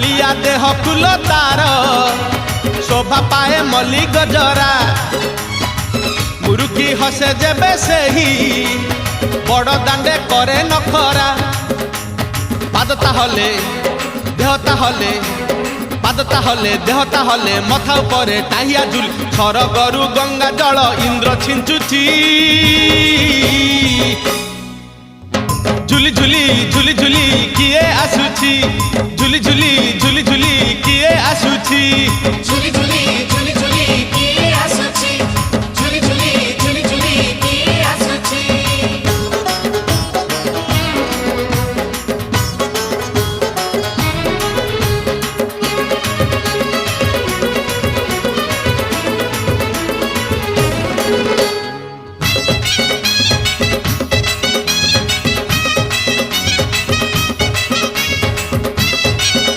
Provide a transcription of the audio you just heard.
कालिया देह फूल तार शोभा पाए मल्ली गजरा मुरुकी हसे जेबे सेही बड़ दांडे करे नखरा पाद ताहले देह ताहले पाद ताहले देह ताहले मथा उपरे टाहिया झुल सरगरु गंगा जल इंद्र छिंचुची झुली झुली झुली झुली किए आसुची झुली झुली झुली झुली किए आसुची।